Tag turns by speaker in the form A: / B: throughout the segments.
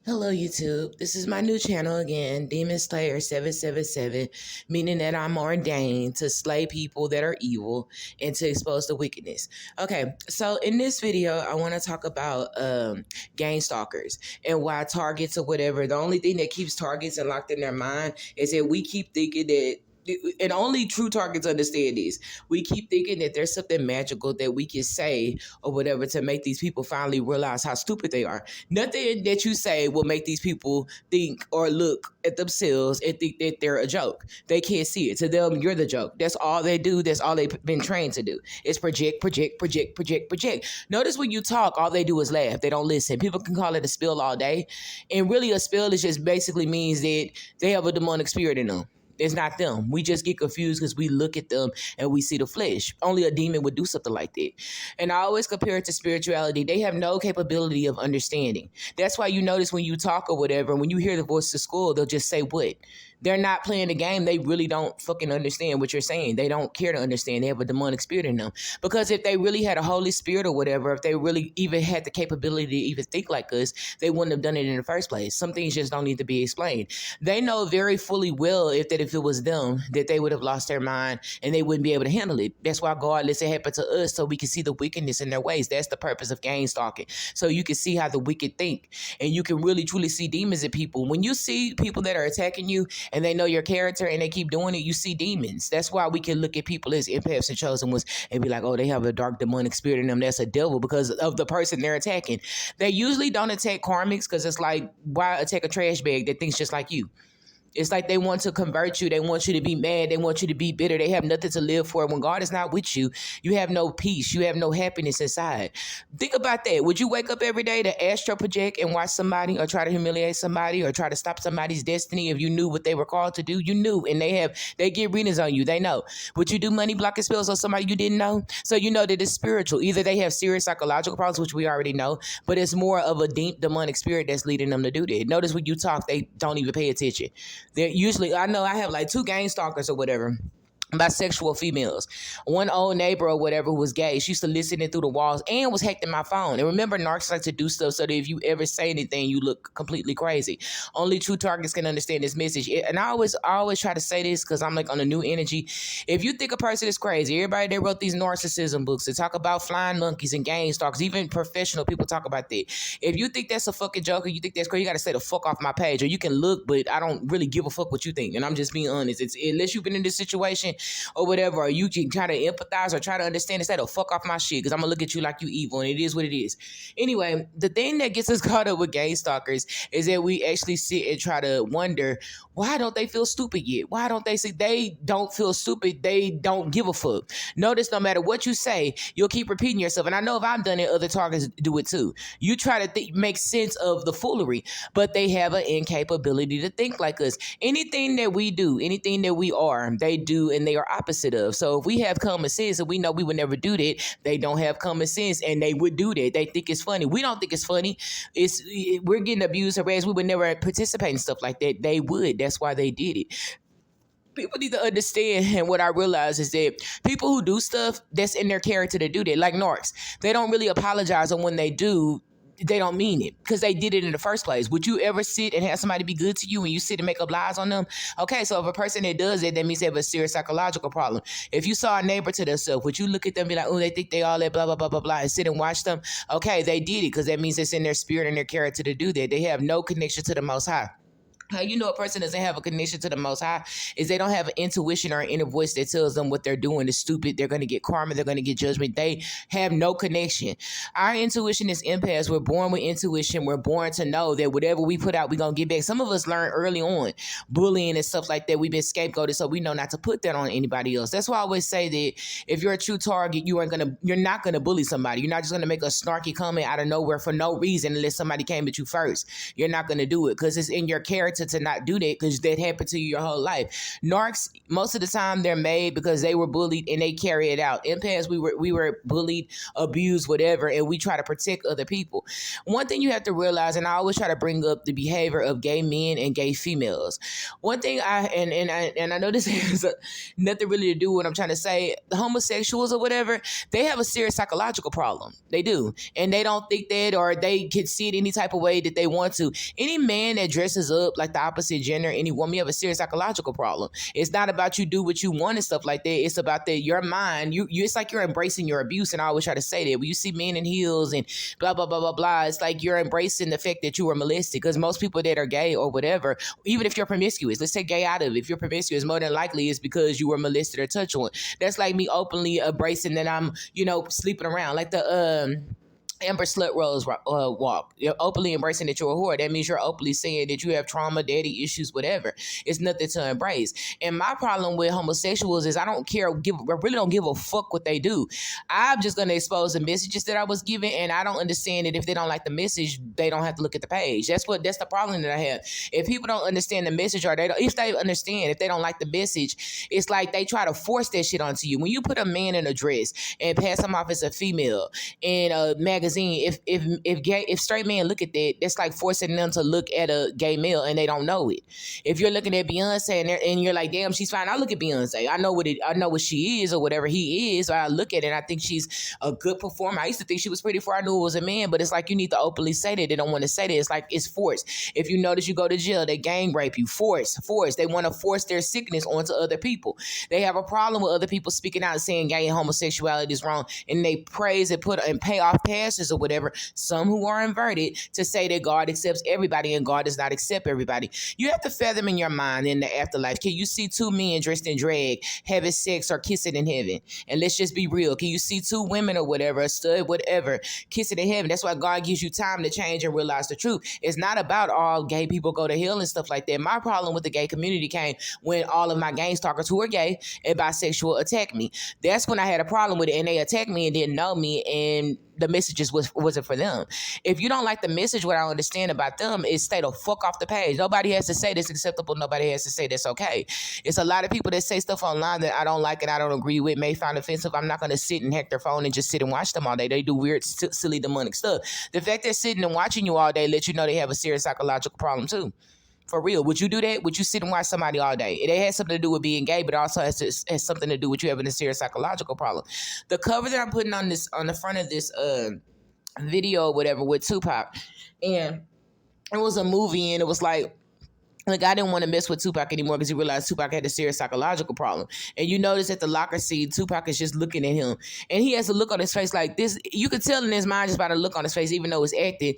A: Hello, YouTube. This is my new channel again, Demon Slayer 777, meaning that I'm ordained to slay people that are evil and to expose the wickedness. Okay, so in this video, I want to talk about gang stalkers and why targets or whatever. The only thing that keeps targets unlocked in their mind is that we keep thinking that. And only true targets understand this. We keep thinking that there's something magical that we can say or whatever to make these people finally realize how stupid they are. Nothing that you say will make these people think or look at themselves and think that they're a joke. They can't see it. To them, you're the joke. That's all they do. That's all they've been trained to do. Is project, project, project, project, project. Notice when you talk, all they do is laugh. They don't listen. People can call it a spill all day. And really, a spill is just basically means that they have a demonic spirit in them. It's not them. We just get confused because we look at them and we see the flesh. Only a demon would do something like that. And I always compare it to spirituality. They have no capability of understanding. That's why you notice when you talk or whatever, when you hear the voice of school, they'll just say what? They're not playing the game. They really don't fucking understand what you're saying. They don't care to understand. They have a demonic spirit in them. Because if they really had a Holy Spirit or whatever, if they really even had the capability to even think like us, they wouldn't have done it in the first place. Some things just don't need to be explained. They know very fully well if it was them, that they would have lost their mind and they wouldn't be able to handle it. That's why God lets it happen to us so we can see the wickedness in their ways. That's the purpose of gang stalking. So you can see how the wicked think and you can really truly see demons in people. When you see people that are attacking you and they know your character and they keep doing it, you see demons. That's why we can look at people as empaths and chosen ones and be like, oh, they have a dark demonic spirit in them. That's a devil because of the person they're attacking. They usually don't attack karmics because it's like, why attack a trash bag that thinks just like you? It's like they want to convert you. They want you to be mad. They want you to be bitter. They have nothing to live for. When God is not with you, you have no peace. You have no happiness inside. Think about that. Would you wake up every day to astral project and watch somebody or try to humiliate somebody or try to stop somebody's destiny if you knew what they were called to do? You knew, and they get readings on you. They know. Would you do money blocking spells on somebody you didn't know? So you know that it's spiritual. Either they have serious psychological problems, which we already know, but it's more of a deep demonic spirit that's leading them to do that. Notice when you talk, they don't even pay attention. They're usually, I know I have like 2 gang stalkers or whatever. Bisexual females. One old neighbor or whatever who was gay, she used to listen in through the walls and was hacking my phone. And remember, narcs like to do stuff so that if you ever say anything, you look completely crazy. Only true targets can understand this message. And I always try to say this because I'm like on a new energy. If you think a person is crazy, everybody that wrote these narcissism books that talk about flying monkeys and gang stalkers, even professional people talk about that. If you think that's a fucking joke or you think that's crazy, you got to say the fuck off my page. Or you can look, but I don't really give a fuck what you think. And I'm just being honest. It's unless you've been in this situation or whatever, or you can try to empathize or try to understand, instead of fuck off my shit, because I'm gonna look at you like you evil, and it is what it is. Anyway, the thing that gets us caught up with gang stalkers is that we actually sit and try to wonder, why don't they feel stupid yet? Why don't they see they don't feel stupid? They don't give a fuck. Notice no matter what you say, you'll keep repeating yourself. And I know if I've done it, other targets do it too. You try to make sense of the foolery, but they have an incapability to think like us. Anything that we do, anything that we are, they do, and they are opposite of. So if we have common sense and we know we would never do that, they don't have common sense and they would do that. They think it's funny. We don't think it's funny. We're getting abused, harassed. We would never participate in stuff like that. They would. That's why they did it. People need to understand, and what I realize is that people who do stuff, that's in their character to do that, like narcs, they don't really apologize, and when they do, they don't mean it because they did it in the first place. Would you ever sit and have somebody be good to you and you sit and make up lies on them? Okay, so if a person that does it, that means they have a serious psychological problem. If you saw a neighbor to themselves, would you look at them and be like, oh, they think they all that blah, blah, blah, blah, blah, and sit and watch them? Okay, they did it because that means it's in their spirit and their character to do that. They have no connection to the Most High. How you know a person doesn't have a connection to the Most High is they don't have an intuition or an inner voice that tells them what they're doing is stupid. They're going to get karma. They're going to get judgment. They have no connection. Our intuition is empaths. We're born with intuition. We're born to know that whatever we put out, we're going to get back. Some of us learn early on bullying and stuff like that. We've been scapegoated, so we know not to put that on anybody else. That's why I always say that if you're a true target, you're not going to bully somebody. You're not just going to make a snarky comment out of nowhere for no reason unless somebody came at you first. You're not going to do it because it's in your character to not do that because that happened to you your whole life. Narcs, most of the time, they're made because they were bullied and they carry it out. Empaths, we were bullied, abused, whatever, and we try to protect other people. One thing you have to realize, and I always try to bring up the behavior of gay men and gay females. One thing I know this has nothing really to do with what I'm trying to say. The homosexuals or whatever, they have a serious psychological problem. They do, and they don't think that, or they can see it any type of way that they want to. Any man that dresses up like the opposite gender, any woman, you have a serious psychological problem. It's not about you do what you want and stuff like that. It's about that your mind. It's like you're embracing your abuse, and I always try to say that when you see men in heels and blah blah blah blah blah, it's like you're embracing the fact that you were molested. Because most people that are gay or whatever, even if you're promiscuous, let's take gay out of it. If you're promiscuous, more than likely it's because you were molested or touched on. That's like me openly embracing that I'm, sleeping around, like the Amber Slut Rose walk. You're openly embracing that you're a whore. That means you're openly saying that you have trauma, daddy issues, whatever. It's nothing to embrace. And my problem with homosexuals is I really don't give a fuck what they do. I'm just going to expose the messages that I was given, and I don't understand that if they don't like the message, they don't have to look at the page. That's the problem that I have. If people don't understand the message, or if they understand, if they don't like the message, it's like they try to force that shit onto you. When you put a man in a dress and pass him off as a female in a magazine, if straight men look at that, that's like forcing them to look at a gay male and they don't know it. If you're looking at Beyonce and you're like, damn, she's fine, I look at Beyonce, I know what she is or whatever he is, or I look at it and I think she's a good performer. I used to think she was pretty before I knew it was a man, but it's like you need to openly say that. They don't want to say that. It's like it's forced. If you notice, you go to jail, they gang rape you. Force. They want to force their sickness onto other people. They have a problem with other people speaking out and saying gay and homosexuality is wrong, and they praise and pay off pastors or whatever, some who are inverted, to say that God accepts everybody and God does not accept everybody. You have to fathom in your mind in the afterlife. Can you see two men dressed in drag having sex or kissing in heaven? And let's just be real. Can you see two women or whatever, a stud, whatever, kissing in heaven? That's why God gives you time to change and realize the truth. It's not about all gay people go to hell and stuff like that. My problem with the gay community came when all of my gangstalkers who are gay and bisexual attacked me. That's when I had a problem with it, and they attacked me and didn't know me, and the messages wasn't for them. If you don't like the message, what I understand about them is stay the fuck off the page. Nobody has to say this acceptable. Nobody has to say that's okay. It's a lot of people that say stuff online that I don't like and I don't agree with, may find offensive. I'm not going to sit and hack their phone and just sit and watch them all day. They do weird, silly, demonic stuff. The fact they're sitting and watching you all day let you know they have a serious psychological problem too. For real. Would you do that? Would you sit and watch somebody all day? It has something to do with being gay, but it also has something to do with you having a serious psychological problem. The cover that I'm putting on the front of this video or whatever with Tupac, and it was a movie, and it was like I didn't want to mess with Tupac anymore because he realized Tupac had a serious psychological problem. And you notice at the locker scene, Tupac is just looking at him, and he has a look on his face like this. You could tell in his mind just by the look on his face, even though it's acted,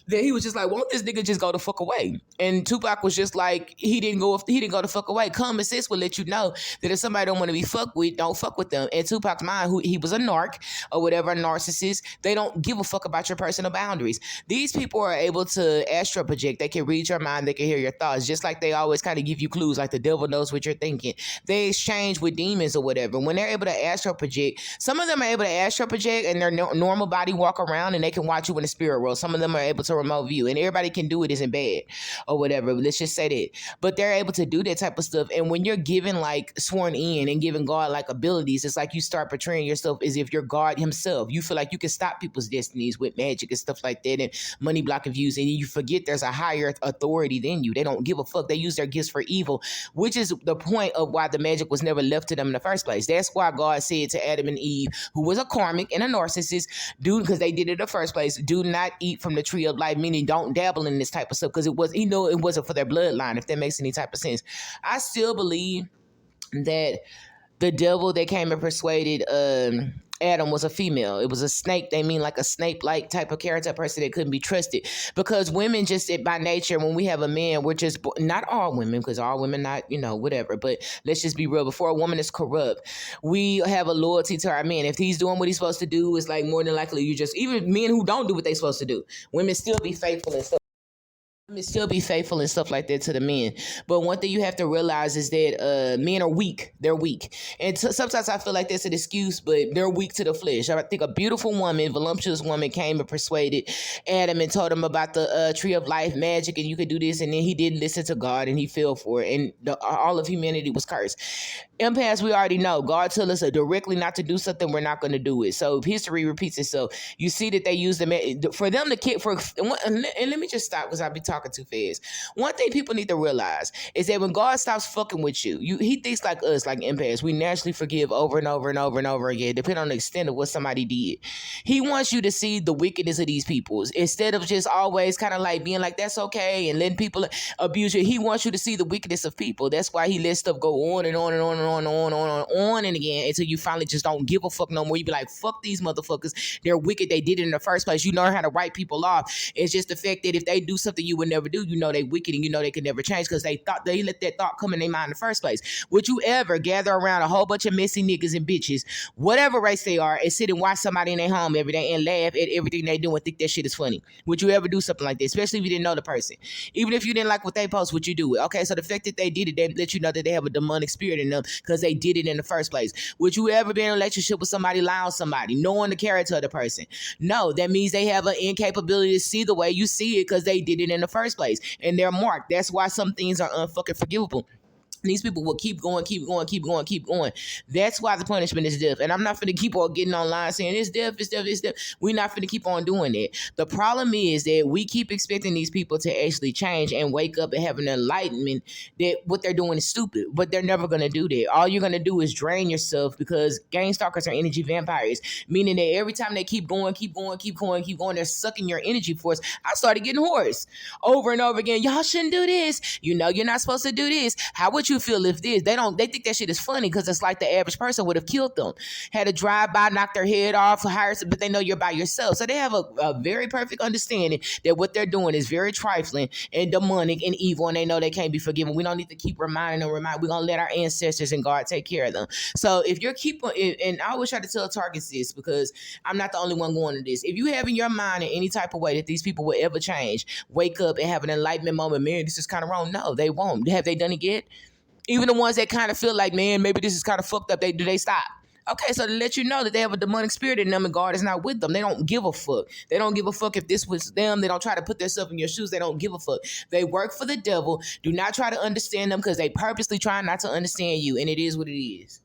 A: that he was just like, won't this nigga just go the fuck away? And Tupac was just like, he didn't go the fuck away. Common sense will let you know that if somebody don't want to be fucked with, don't fuck with them. And Tupac's mind, he was a narc or whatever, a narcissist, they don't give a fuck about your personal boundaries. These people are able to astral project. They can read your mind. They can hear your thoughts, just like they always kind of give you clues, like the devil knows what you're thinking. They exchange with demons or whatever. When they're able to astral project, some of them are able to astral project and their normal body walk around and they can watch you in the spirit world. Some of them are able to remote view, and everybody can do it, isn't bad or whatever. Let's just say that. But they're able to do that type of stuff. And when you're given like sworn in and giving God like abilities, it's like you start portraying yourself as if you're God himself. You feel like you can stop people's destinies with magic and stuff like that and money blocking views, and you forget there's a higher authority than you. They don't give a fuck. They use their gifts for evil, which is the point of why the magic was never left to them in the first place. That's why God said to Adam and Eve, who was a karmic and a narcissist, because they did it in the first place, do not eat from the tree of life, meaning don't dabble in this type of stuff, because it wasn't for their bloodline, if that makes any type of sense. I still believe that the devil that came and persuaded Adam was a female. It was a snake. They mean like a snake-like type of character, person that couldn't be trusted. Because women just by nature, when we have a man, we're just, not all women, because all women not, whatever. But let's just be real. Before a woman is corrupt, we have a loyalty to our man. If he's doing what he's supposed to do, it's like more than likely even men who don't do what they're supposed to do, women still be faithful and stuff. Still be faithful and stuff like that to the men. But one thing you have to realize is that men are weak. They're weak. And sometimes I feel like that's an excuse, but they're weak to the flesh. I think a beautiful woman, voluptuous woman came and persuaded Adam and told him about the tree of life magic and you could do this. And then he didn't listen to God and he fell for it. And all of humanity was cursed. Empaths, we already know. God told us directly not to do something, we're not going to do it. So history repeats itself. You see that they use them for them to kick for. And let me just stop because I'll be talking too fast. One thing people need to realize is that when God stops fucking with you, he thinks like us, like empaths. We naturally forgive over and over and over and over again, depending on the extent of what somebody did. He wants you to see the wickedness of these people instead of just always kind of like being like that's okay and letting people abuse you. He wants you to see the wickedness of people. That's why he lets stuff go on and on and on and on and again until you finally just don't give a fuck no more. You be like, fuck these motherfuckers. They're wicked. They did it in the first place. You know how to write people off. It's just the fact that if they do something you would never do, you know they wicked and you know they can never change because they let that thought come in their mind in the first place. Would you ever gather around a whole bunch of messy niggas and bitches, whatever race they are, and sit and watch somebody in their home every day and laugh at everything they do and think that shit is funny? Would you ever do something like this? Especially if you didn't know the person. Even if you didn't like what they post, would you do it? Okay, so the fact that they did it, they let you know that they have a demonic spirit in them because they did it in the first place. Would you ever be in a relationship with somebody, lie on somebody, knowing the character of the person? No, that means they have an incapability to see the way you see it because they did it in the first place. And they're marked. That's why some things are unfucking forgivable. These people will keep going, keep going, keep going, keep going. That's why the punishment is death. And I'm not going to keep on getting online saying it's death, it's death, it's death. We're not going to keep on doing that. The problem is that we keep expecting these people to actually change and wake up and have an enlightenment that what they're doing is stupid, but they're never going to do that. All you're going to do is drain yourself because gangstalkers are energy vampires, meaning that every time they keep going, keep going, keep going, keep going, they're sucking your energy force. I started getting hoarse over and over again. Y'all shouldn't do this. You know you're not supposed to do this. How would you feel if this? They think that shit is funny because it's like the average person would have killed them, had a drive by, knock their head off, but they know you're by yourself. So they have a very perfect understanding that what they're doing is very trifling and demonic and evil, and they know they can't be forgiven. We don't need to keep reminding them. We're gonna let our ancestors and God take care of them. So if you're keeping, and I always try to tell targets this because I'm not the only one going to this. If you have in your mind in any type of way that these people will ever change, wake up and have an enlightenment moment, man, this is kind of wrong. No, they won't. Have they done it yet? Even the ones that kind of feel like, man, maybe this is kind of fucked up, do they stop? Okay, so to let you know that they have a demonic spirit in them and God is not with them. They don't give a fuck. They don't give a fuck if this was them. They don't try to put themselves in your shoes. They don't give a fuck. They work for the devil. Do not try to understand them because they purposely try not to understand you, and it is what it is.